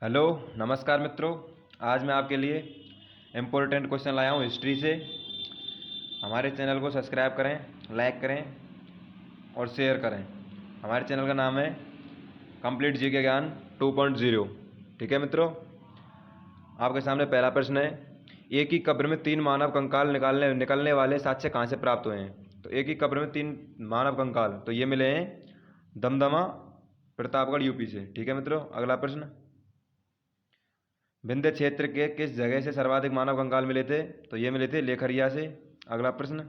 Hello नमस्कार मित्रों। आज मैं आपके लिए इम्पोर्टेंट क्वेश्चन लाया हूँ हिस्ट्री से। हमारे चैनल को सब्सक्राइब करें, लाइक करें और शेयर करें। हमारे चैनल का नाम है कंप्लीट जीके ज्ञान 2.0। ठीक है मित्रों, आपके सामने पहला प्रश्न है, एक ही कब्र में 3 मानव कंकाल निकलने वाले साक्ष्य कहाँ से प्राप्त हुए हैं? तो एक ही कब्र में 3 मानव कंकाल तो ये मिले हैं दमदमा प्रतापगढ़ यूपी से। ठीक है मित्रों, अगला प्रश्न, विंध्य क्षेत्र के किस जगह से सर्वाधिक मानव कंकाल मिले थे? तो ये मिले थे लेखरिया से। अगला प्रश्न,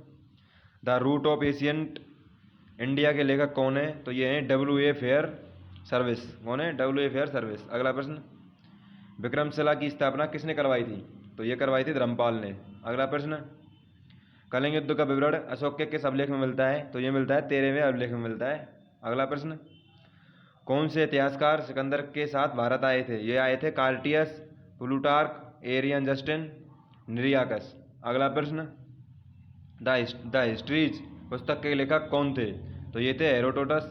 the root of ancient India के लेखक कौन है? तो ये हैं डब्ल्यू ए फेयर सर्विस। कौन है? W a fair service. अगला प्रश्न, विक्रमशिला की स्थापना किसने करवाई थी? तो ये करवाई थी धर्मपाल ने। अगला प्रश्न, कलिंग युद्ध का विवरण अशोक के किस अभिलेख में मिलता है? तो ये मिलता है 13वें अभिलेख में मिलता है। अगला प्रश्न, कौन से इतिहासकार सिकंदर के साथ भारत आए थे? ये आए थे कार्टियस, प्लूटार्क, एरियन जस्टिन, निरियाकस। अगला प्रश्न, द हिस्ट्रीज पुस्तक के लेखक कौन थे? तो ये थे हेरोडोटस।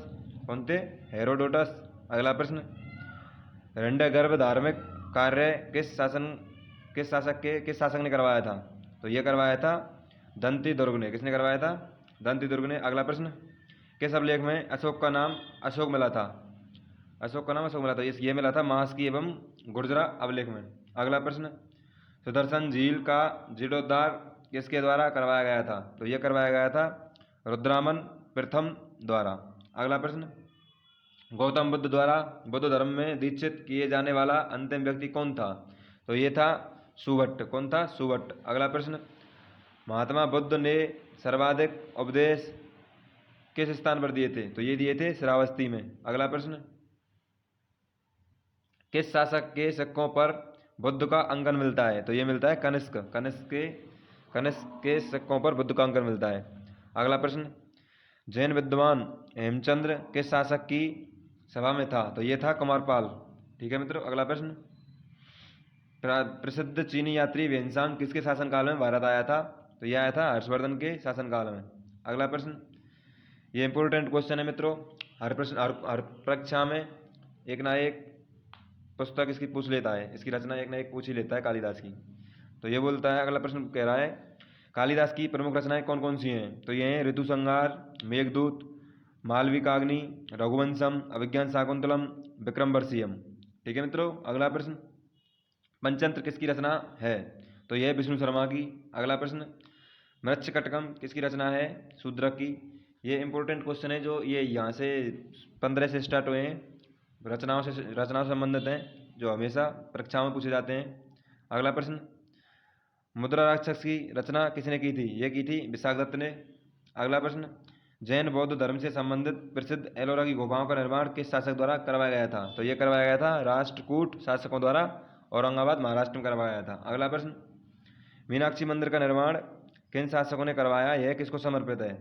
कौन थे? हेरोडोटस। अगला प्रश्न, रंडगर्भ धार्मिक कार्य किस शासक ने करवाया था? तो ये करवाया था दंती दुर्ग ने। किसने करवाया था? दंती दुर्ग ने। अगला प्रश्न, किस अभिलेख में अशोक का नाम अशोक मिला था? अशोक का नाम अशोक मिला था, ये मिला था महास्की एवं गुर्जरा अभिलेख में। अगला प्रश्न, सुदर्शन झील का जीर्णोद्धार किसके द्वारा करवाया गया था? तो यह करवाया गया था रुद्रामन प्रथम द्वारा। अगला प्रश्न, गौतम बुद्ध द्वारा बुद्ध धर्म में दीक्षित किए जाने वाला अंतिम व्यक्ति कौन था? तो ये था सुभट्ट। कौन था? सुभट्ट। अगला प्रश्न, महात्मा बुद्ध ने सर्वाधिक उपदेश किस स्थान पर दिए थे? तो ये दिए थे श्रावस्ती में। अगला प्रश्न, किस शासक के सिक्कों पर बुद्ध का अंकन मिलता है? तो ये मिलता है कनिष्क। कनिष्क के सिक्कों पर बुद्ध का अंकन मिलता है। अगला प्रश्न, जैन विद्वान हेमचंद्र किस शासक की सभा में था? तो ये था कुमारपाल। ठीक है मित्रों, अगला प्रश्न, प्रसिद्ध चीनी यात्री वेनसांग किसके शासनकाल में भारत आया था? तो यह आया था हर्षवर्धन के शासनकाल में। अगला प्रश्न, ये इंपॉर्टेंट क्वेश्चन है मित्रों। हर प्रश्न हर परीक्षा में एक ना एक पुस्तक इसकी पूछ लेता है, इसकी रचना एक ना एक पूछ ही लेता है कालिदास की। तो ये बोलता है, अगला प्रश्न कह रहा है, कालिदास की प्रमुख रचनाएं कौन कौन सी हैं? तो ये हैं ऋतुसंहार, मेघदूत, मालविकाग्नि, रघुवंशम, अभिज्ञान शाकुंतलम, विक्रमवर्षीयम। ठीक है मित्रों, अगला प्रश्न, पंचतंत्र किसकी रचना है? तो यह विष्णु शर्मा की। अगला प्रश्न, मृच्छकटकम किसकी रचना है? शूद्रक की। ये इंपॉर्टेंट क्वेश्चन है जो ये यहाँ से 15 से स्टार्ट हुए हैं, रचनाओं से संबंधित हैं, जो हमेशा परीक्षाओं में पूछे जाते हैं। अगला प्रश्न, मुद्रा राक्षस की रचना किसने की थी? ये की थी विशाखदत्त ने। अगला प्रश्न, जैन बौद्ध धर्म से संबंधित प्रसिद्ध एलोरा की गुफाओं का निर्माण किस शासक द्वारा करवाया गया था? तो ये करवाया गया था राष्ट्रकूट शासकों द्वारा, औरंगाबाद महाराष्ट्र में करवाया गया था। अगला प्रश्न, मीनाक्षी मंदिर का निर्माण किन शासकों ने करवाया? यह किसको समर्पित है?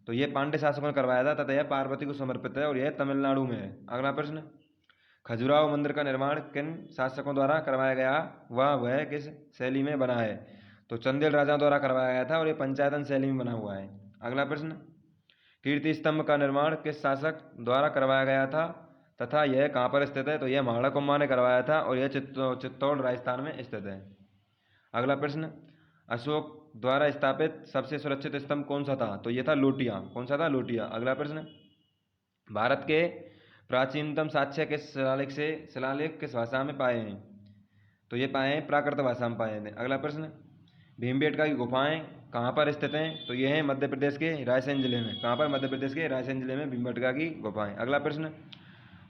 तो यह पांड्य शासकों ने करवाया था तथा यह पार्वती को समर्पित है और यह तमिलनाडु में है। अगला प्रश्न, खजुराहो मंदिर का निर्माण किन शासकों द्वारा करवाया गया? वह किस शैली में बना है? तो चंदेल राजाओं द्वारा करवाया गया था और यह पंचायतन शैली में बना हुआ है। अगला प्रश्न, कीर्ति स्तंभ का निर्माण किस शासक द्वारा करवाया गया था तथा यह कहाँ पर स्थित है? तो यह महाड़ा कुम्भा ने करवाया था और यह चित्तौड़ राजस्थान में स्थित है। अगला प्रश्न, अशोक द्वारा स्थापित सबसे सुरक्षित स्तंभ कौन सा था? तो यह था लोटिया। कौन सा था? लोटिया। अगला प्रश्न, भारत के प्राचीनतम साक्ष्य किस शिलालेख किस भाषा में पाए हैं? तो ये पाए हैं प्राकृत भाषा में पाए हैं। अगला प्रश्न, भीमबेटका की गुफाएं कहाँ पर स्थित हैं? तो ये हैं मध्य प्रदेश के रायसेन जिले में। कहाँ पर? मध्य प्रदेश के रायसेन जिले में भीमबेटका की गुफाएं। अगला प्रश्न,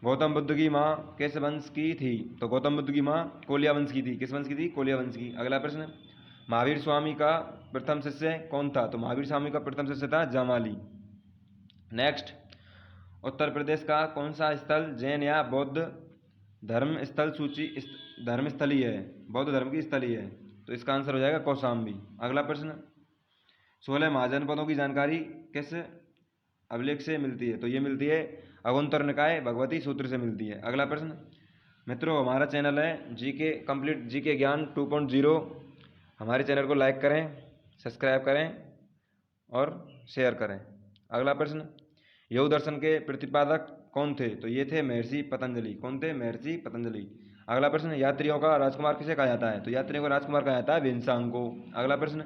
गौतम बुद्ध की माँ किस वंश की थी? तो गौतम बुद्ध की माँ कोलिया वंश की थी। किस वंश की थी? कोलिया वंश की। अगला प्रश्न, महावीर स्वामी का प्रथम शिष्य कौन था? तो महावीर स्वामी का प्रथम शिष्य था जामाली। नेक्स्ट, उत्तर प्रदेश का कौन सा स्थल जैन या बौद्ध धर्म स्थली है? बौद्ध धर्म की स्थली है। तो इसका आंसर हो जाएगा कौशाम्बी। अगला प्रश्न, 16 महाजनपदों की जानकारी किस अभिलेख से मिलती है? तो ये मिलती है अगुंतर निकाय भगवती सूत्र से मिलती है। अगला प्रश्न, मित्रों हमारा चैनल है जीके कंप्लीट जीके ज्ञान 2.0। हमारे चैनल को लाइक करें, सब्सक्राइब करें और शेयर करें। अगला प्रश्न, योग दर्शन के प्रतिपादक कौन थे? तो ये थे महर्षि पतंजलि। कौन थे? महर्षि पतंजलि। अगला प्रश्न, यात्रियों का राजकुमार किसे कहा जाता है? तो यात्रियों का राजकुमार कहा जाता है वेन्सांग को। अगला प्रश्न,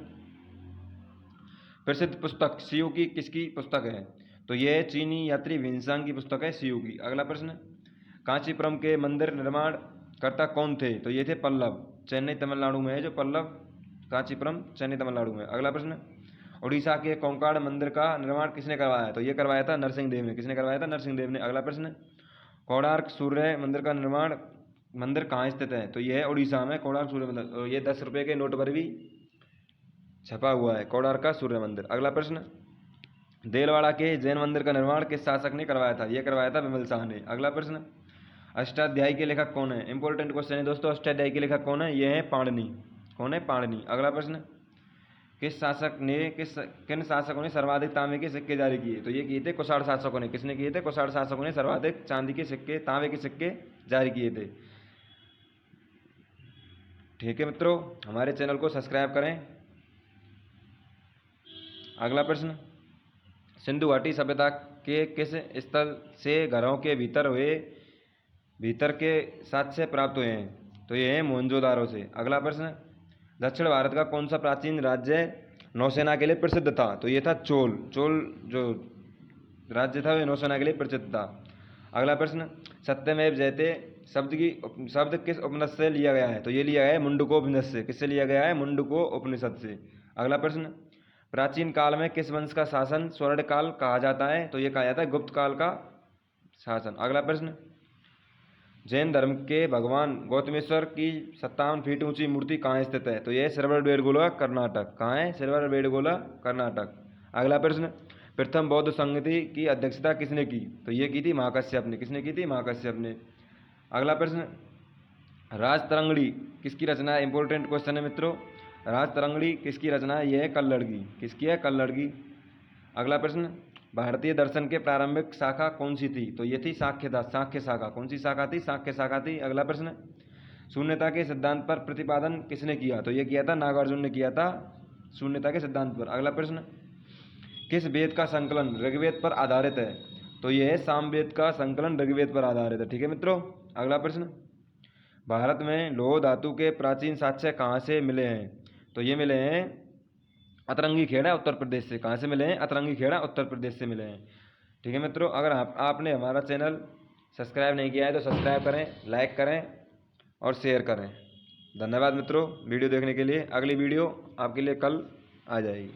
प्रसिद्ध पुस्तक सीयू की किसकी पुस्तक है? तो यह चीनी यात्री वेन्सांग की पुस्तक है, सीयू की। अगला प्रश्न, कांचीपुरम के मंदिर निर्माण कर्ता कौन थे? तो ये थे पल्लव, चेन्नई तमिलनाडु में है जो पल्लव, कांचीपुरम चेन्नई तमिलनाडु में। अगला प्रश्न, उड़ीसा के कोंकण मंदिर का निर्माण किसने करवाया? तो ये करवाया था नरसिंह देव ने। किसने करवाया था? नरसिंह देव ने। अगला प्रश्न, कोणार्क सूर्य मंदिर का निर्माण मंदिर कहाँ स्थित है? तो यह है उड़ीसा में कोणार्क सूर्य मंदिर। ये 10 रुपये के नोट पर भी छपा हुआ है, कोणार्क का सूर्य मंदिर। अगला प्रश्न, देलवाड़ा के जैन मंदिर का निर्माण किस शासक ने करवाया था? यह करवाया था बिमल शाह ने। अगला प्रश्न, अष्टाध्यायी के लेखक कौन है? इंपॉर्टेंट क्वेश्चन है दोस्तों। अष्टाध्यायी के लेखक कौन है? ये है पाणिनि। कौन है? पाणिनि। अगला प्रश्न, किन शासकों ने सर्वाधिक तांबे के सिक्के जारी किए? तो ये किए थे कुषाण शासकों ने। किसने किए थे? कुषाण शासकों ने सर्वाधिक चांदी के सिक्के, तांबे के सिक्के जारी किए थे। ठीक है मित्रों, हमारे चैनल को सब्सक्राइब करें। अगला प्रश्न, सिंधु घाटी सभ्यता के किस स्थल से घरों के भीतर के साक्ष्य प्राप्त हुए हैं? तो ये है मोहनजोदारो से। अगला प्रश्न, दक्षिण भारत का कौन सा प्राचीन राज्य नौसेना के लिए प्रसिद्ध था? तो ये था चोल जो राज्य था वह नौसेना के लिए प्रसिद्ध था। अगला प्रश्न, सत्यमेव जयते शब्द किस उपनिषद से लिया गया है? तो ये लिया गया है मुंडकोपनिषद से। किससे लिया गया है? मुंडकोपनिषद से। अगला प्रश्न, प्राचीन काल में किस वंश का शासन स्वर्ण काल कहा जाता है? तो ये कहा जाता है गुप्त काल का शासन। अगला प्रश्न, जैन धर्म के भगवान गौतमेश्वर की 57 फीट ऊंची मूर्ति कहाँ स्थित है? तो यह श्रवणबेलगोला, कर्नाटक। कहाँ है? श्रवणबेलगोला, कर्नाटक। अगला प्रश्न, प्रथम बौद्ध संगति की अध्यक्षता किसने की? तो ये की थी महाकश्यप ने। किसने की थी? महाकश्यप ने। अगला प्रश्न, राजतरंगिणी किसकी रचना है? इंपॉर्टेंट क्वेश्चन है मित्रों। राजतरंगिणी किसकी रचना है? यह है कल्लड़गी। किसकी है? कल्लड़गी। अगला प्रश्न, भारतीय दर्शन के प्रारंभिक शाखा कौन सी थी? तो ये थी सांख्य शाखा। कौन सी शाखा थी? सांख्य शाखा थी। अगला प्रश्न, शून्यता के सिद्धांत पर प्रतिपादन किसने किया? तो ये किया था नागार्जुन ने किया था शून्यता के सिद्धांत पर। अगला प्रश्न, किस वेद का संकलन ऋग्वेद पर आधारित है? तो यह है सामवेद का संकलन ऋग्वेद पर आधारित है। ठीक है मित्रों। अगला प्रश्न, भारत में लौह धातु के प्राचीन साक्ष्य कहाँ से मिले हैं? तो ये मिले हैं अतरंगी खेड़ा, उत्तर प्रदेश से। कहाँ से मिले हैं? अतरंगी खेड़ा, उत्तर प्रदेश से मिले हैं। ठीक है मित्रों, अगर आपने हमारा चैनल सब्सक्राइब नहीं किया है तो सब्सक्राइब करें, लाइक करें और शेयर करें। धन्यवाद मित्रों वीडियो देखने के लिए। अगली वीडियो आपके लिए कल आ जाएगी।